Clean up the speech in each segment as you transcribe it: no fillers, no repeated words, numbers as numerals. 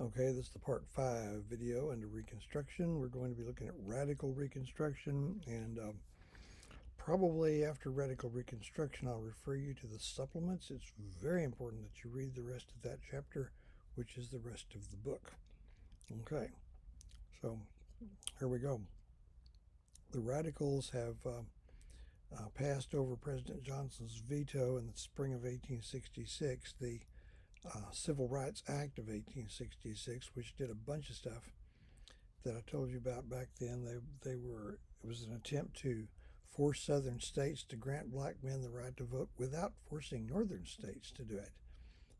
Okay, this is the part 5 video under Reconstruction. We're going to be looking at radical Reconstruction, and probably after radical Reconstruction, I'll refer you to the supplements. It's very important that you read the rest of that chapter, which is the rest of the book. Okay, so here we go. The radicals have passed over President Johnson's veto in the spring of 1866. The Civil Rights Act of 1866, which did a bunch of stuff that I told you about back then. It was an attempt to force southern states to grant black men the right to vote without forcing northern states to do it.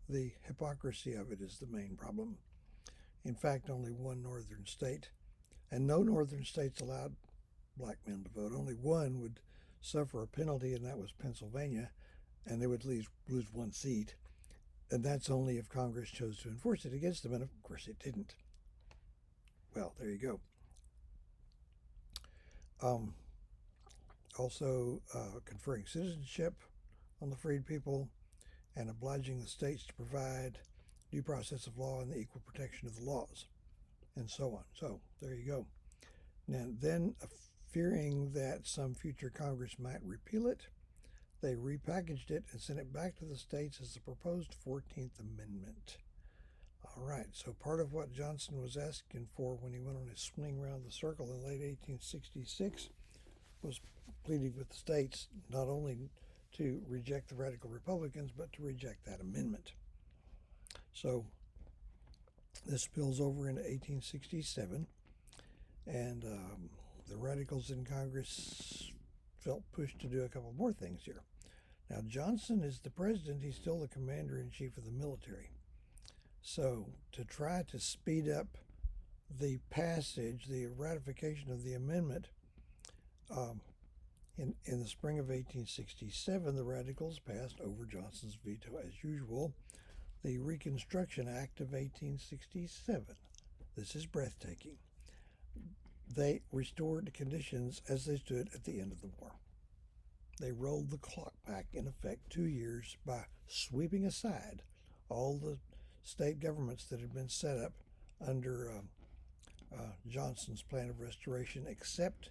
The hypocrisy of it is the main problem. In fact, only one northern state, and no northern states allowed black men to vote. Only one would suffer a penalty, and that was Pennsylvania, and they would lose one seat. And that's only if Congress chose to enforce it against them, and of course it didn't. Well, there you go. Also conferring citizenship on the freed people and obliging the states to provide due process of law and the equal protection of the laws, and so on. So there you go. Now, then, fearing that some future Congress might repeal it, they repackaged it and sent it back to the states as the proposed 14th Amendment. All right, so part of what Johnson was asking for when he went on his swing around the circle in late 1866 was pleading with the states not only to reject the radical Republicans, but to reject that amendment. So this spills over into 1867, and the radicals in Congress felt pushed to do a couple more things here. Now, Johnson is the president. He's still the commander-in-chief of the military. So to try to speed up the passage, the ratification of the amendment, in the spring of 1867, the radicals passed over Johnson's veto, as usual, the Reconstruction Act of 1867. This is breathtaking. They restored conditions as they stood at the end of the war. They rolled the clock back, in effect, 2 years by sweeping aside all the state governments that had been set up under Johnson's plan of restoration, except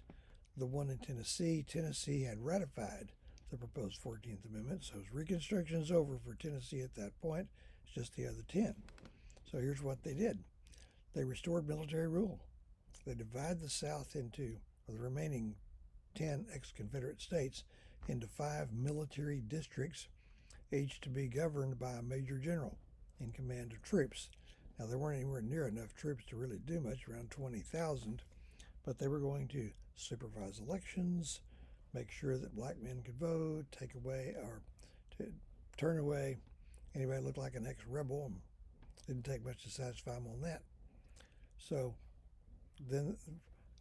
the one in Tennessee. Tennessee had ratified the proposed 14th Amendment, so Reconstruction is over for Tennessee at that point. It's just the other 10. So here's what they did. They restored military rule. They divided the South into, or the remaining 10 ex-Confederate states, into 5 military districts, each to be governed by a major general in command of troops. Now, there weren't anywhere near enough troops to really do much, around 20,000, but they were going to supervise elections, make sure that black men could vote, take away or to turn away anybody who looked like an ex-rebel. Didn't take much to satisfy them on that. So then,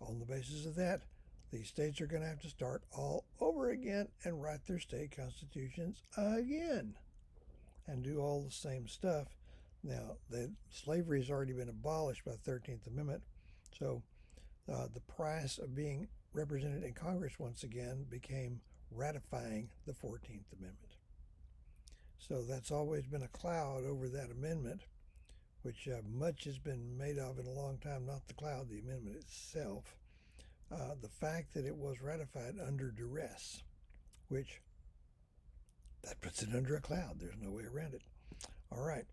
on the basis of that, these states are going to have to start all over again and write their state constitutions again and do all the same stuff. Now, slavery has already been abolished by the 13th Amendment, so the price of being represented in Congress once again became ratifying the 14th Amendment. So that's always been a cloud over that amendment, which much has been made of in a long time, not the cloud, the amendment itself. The fact that it was ratified under duress, which that puts it under a cloud. There's no way around it. All right.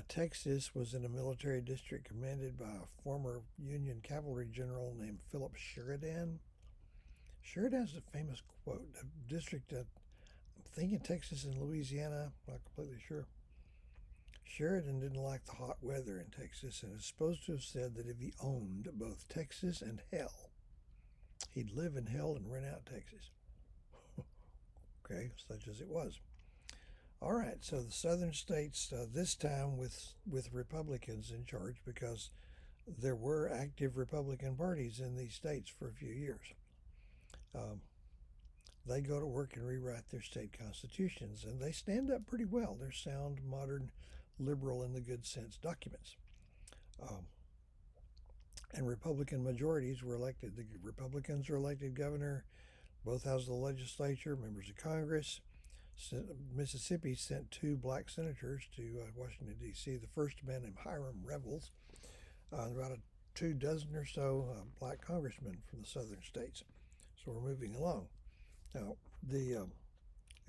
Texas was in a military district commanded by a former Union cavalry general named Philip Sheridan. Sheridan's a famous quote. A district, I'm thinking Texas and Louisiana, not completely sure. Sheridan didn't like the hot weather in Texas and is supposed to have said that if he owned both Texas and hell, he'd live in hell and rent out Texas. Okay, such as it was. All right, so the southern states, this time with Republicans in charge, because there were active Republican parties in these states for a few years. They go to work and rewrite their state constitutions, and they stand up pretty well. They're sound, modern, liberal in the good sense documents. And Republican majorities were elected. The Republicans are elected governor, both houses of the legislature, members of Congress. Mississippi sent 2 black senators to Washington, D.C. The first, a man named Hiram Revels, about 24 or so black congressmen from the southern states. So we're moving along. Now, it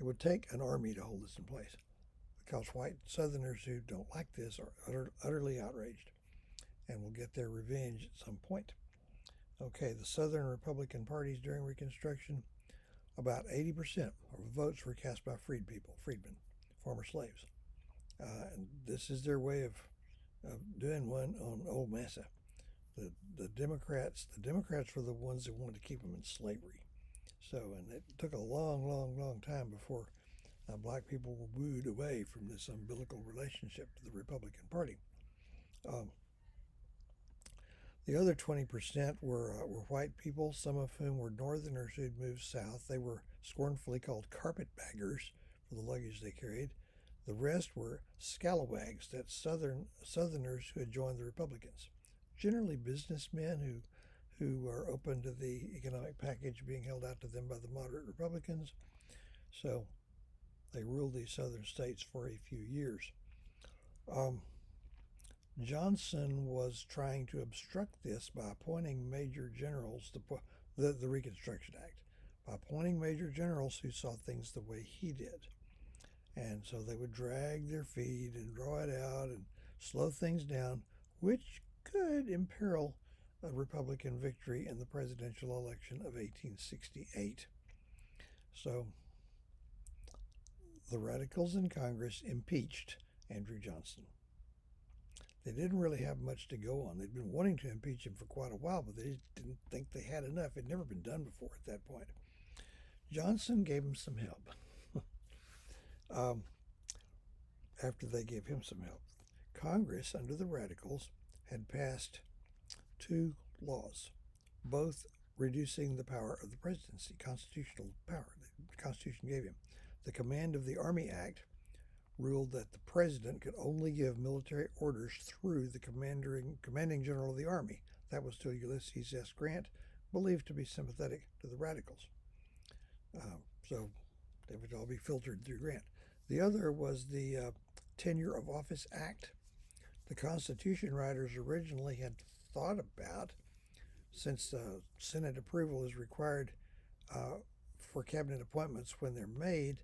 would take an army to hold this in place because white Southerners who don't like this are utterly outraged and will get their revenge at some point. Okay, the Southern Republican parties during Reconstruction, about 80% of votes were cast by freedmen, former slaves. And this is their way of doing one on old Massa. The Democrats were the ones that wanted to keep them in slavery. So, and it took a long time before black people were wooed away from this umbilical relationship to the Republican Party. The other 20% were white people, some of whom were Northerners who'd moved south. They were scornfully called carpetbaggers for the luggage they carried. The rest were scalawags, that's Southerners who had joined the Republicans. Generally businessmen who are open to the economic package being held out to them by the moderate Republicans. So they ruled these southern states for a few years. Johnson was trying to obstruct this by appointing major generals, the Reconstruction Act, by appointing major generals who saw things the way he did. And so they would drag their feet and draw it out and slow things down, which could imperil a Republican victory in the presidential election of 1868. So the radicals in Congress impeached Andrew Johnson. They didn't really have much to go on. They'd been wanting to impeach him for quite a while, but they didn't think they had enough. It had never been done before at that point. Johnson gave him some help. After they gave him some help, Congress, under the radicals, had passed 2 laws, both reducing the power of the presidency, constitutional power the Constitution gave him. The Command of the Army Act ruled that the president could only give military orders through the commanding general of the army. That was to Ulysses S. Grant, believed to be sympathetic to the radicals. So they would all be filtered through Grant. The other was the Tenure of Office Act. The Constitution writers originally had thought about, since Senate approval is required for cabinet appointments when they're made,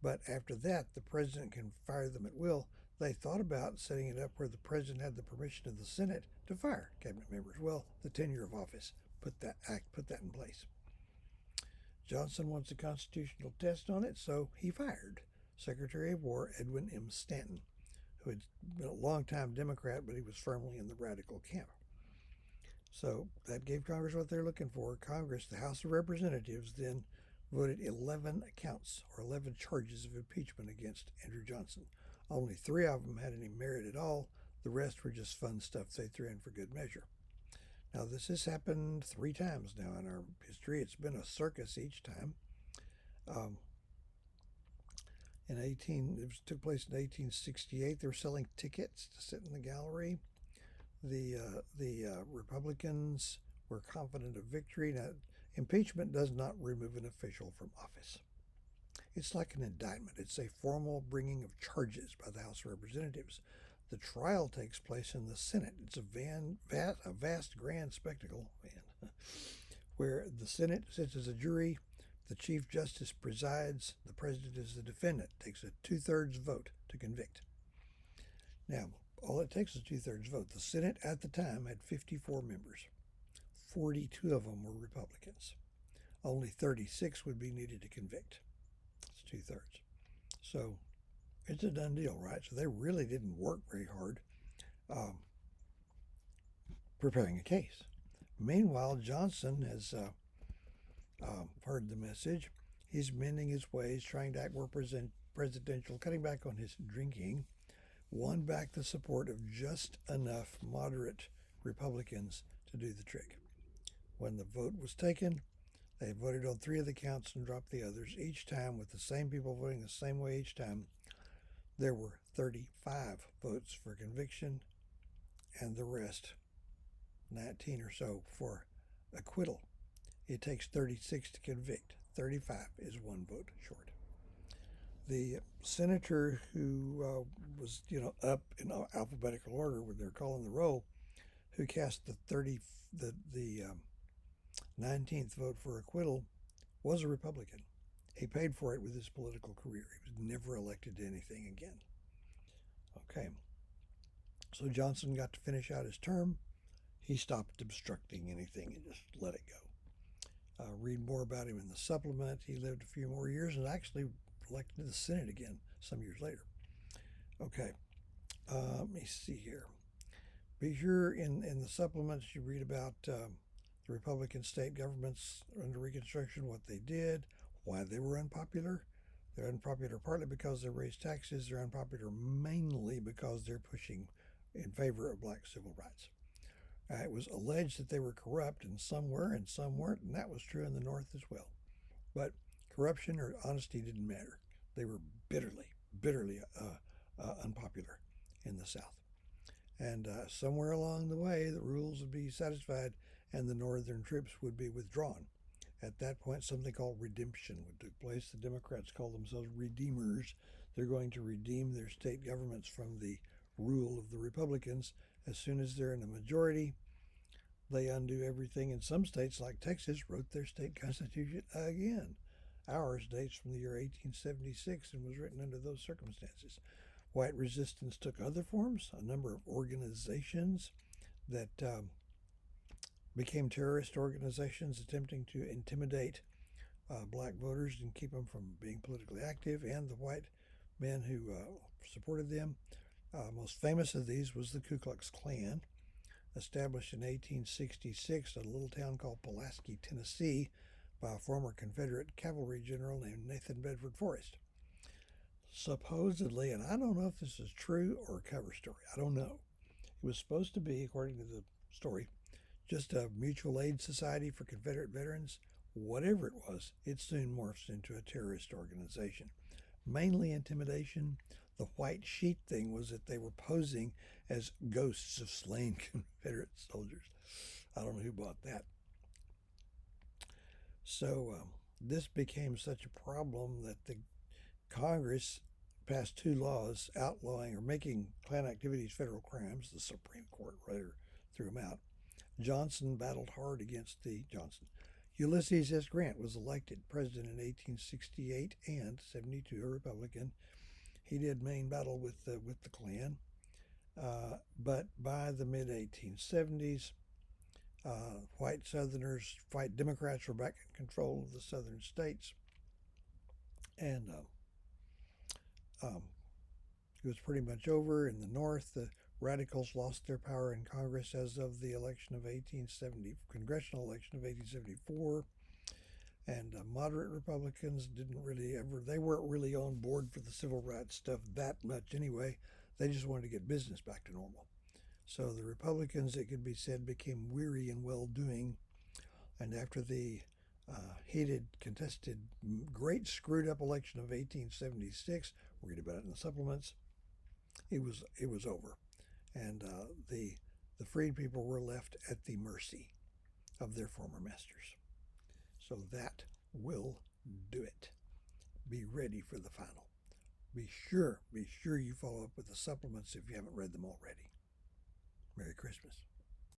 but after that the president can fire them at will, they thought about setting it up where the president had the permission of the Senate to fire cabinet members. Well, the Tenure of Office put that in place. Johnson wants a constitutional test on it, so he fired Secretary of War Edwin M. Stanton, who had been a long-time Democrat, but he was firmly in the radical camp. So that gave Congress what they're looking for. Congress, the House of Representatives, then voted 11 counts or 11 charges of impeachment against Andrew Johnson. Only 3 of them had any merit at all. The rest were just fun stuff they threw in for good measure. Now, this has happened 3 times now in our history. It's been a circus each time. It took place in 1868. They were selling tickets to sit in the gallery. The Republicans were confident of victory. Now, impeachment does not remove an official from office. It's like an indictment. It's a formal bringing of charges by the House of Representatives. The trial takes place in the Senate. It's a vast, grand spectacle, where the Senate sits as a jury, the Chief Justice presides, the President is the defendant, takes a 2/3 vote to convict. Now, all it takes is a 2/3 vote. The Senate at the time had 54 members. 42 of them were Republicans. Only 36 would be needed to convict. It's 2/3. So it's a done deal, right? So they really didn't work very hard preparing a case. Meanwhile, Johnson has heard the message. He's mending his ways, trying to act more presidential, cutting back on his drinking, won back the support of just enough moderate Republicans to do the trick. When the vote was taken, they voted on 3 of the counts and dropped the others, each time with the same people voting the same way each time. There were 35 votes for conviction and the rest, 19 or so, for acquittal. It takes 36 to convict. 35 is 1 vote short. The senator who was, up in alphabetical order when they're calling the roll, who cast the 19th vote for acquittal, was a Republican. He paid for it with his political career. He was never elected to anything again. Okay, so Johnson got to finish out his term. He stopped obstructing anything and just let it go. Read more about him in the supplement. He lived a few more years and actually elected to the Senate again some years later. Okay, let me see here. Be sure in the supplements you read about the Republican state governments under Reconstruction, what they did, why they were unpopular. They're unpopular partly because they raised taxes. They're unpopular mainly because they're pushing in favor of black civil rights. It was alleged that they were corrupt, and some were and some weren't, and that was true in the North as well. But corruption or honesty didn't matter. They were bitterly unpopular in the South. And somewhere along the way, the rules would be satisfied and the Northern troops would be withdrawn. At that point, something called redemption would take place. The Democrats call themselves redeemers. They're going to redeem their state governments from the rule of the Republicans. As soon as they're in a majority, they undo everything. In some states, like Texas, wrote their state constitution again. Ours dates from the year 1876 and was written under those circumstances. White resistance took other forms. A number of organizations that became terrorist organizations attempting to intimidate black voters and keep them from being politically active, and the white men who supported them. Most famous of these was the Ku Klux Klan, established in 1866 in a little town called Pulaski, Tennessee, by a former Confederate cavalry general named Nathan Bedford Forrest. Supposedly, and I don't know if this is true or a cover story, I don't know. It was supposed to be, according to the story, just a mutual aid society for Confederate veterans. Whatever it was, it soon morphs into a terrorist organization. Mainly intimidation. The white sheet thing was that they were posing as ghosts of slain Confederate soldiers. I don't know who bought that. So this became such a problem that the Congress passed two laws outlawing or making Klan activities federal crimes. The Supreme Court later threw them out. Johnson battled hard against Ulysses S. Grant was elected president in 1868 and 72, a Republican. He did main battle with the Klan, but by the mid 1870s, white Democrats were back in control of the southern states, and it was pretty much over. In the North, the radicals lost their power in Congress as of the congressional election of 1874. And moderate Republicans they weren't really on board for the civil rights stuff that much anyway. They just wanted to get business back to normal. So the Republicans, it could be said, became weary in well-doing. And after the heated, contested, great screwed-up election of 1876, read about it in the supplements, it was over. And the freed people were left at the mercy of their former masters. So that will do it. Be ready for the final. Be sure you follow up with the supplements if you haven't read them already. Merry Christmas.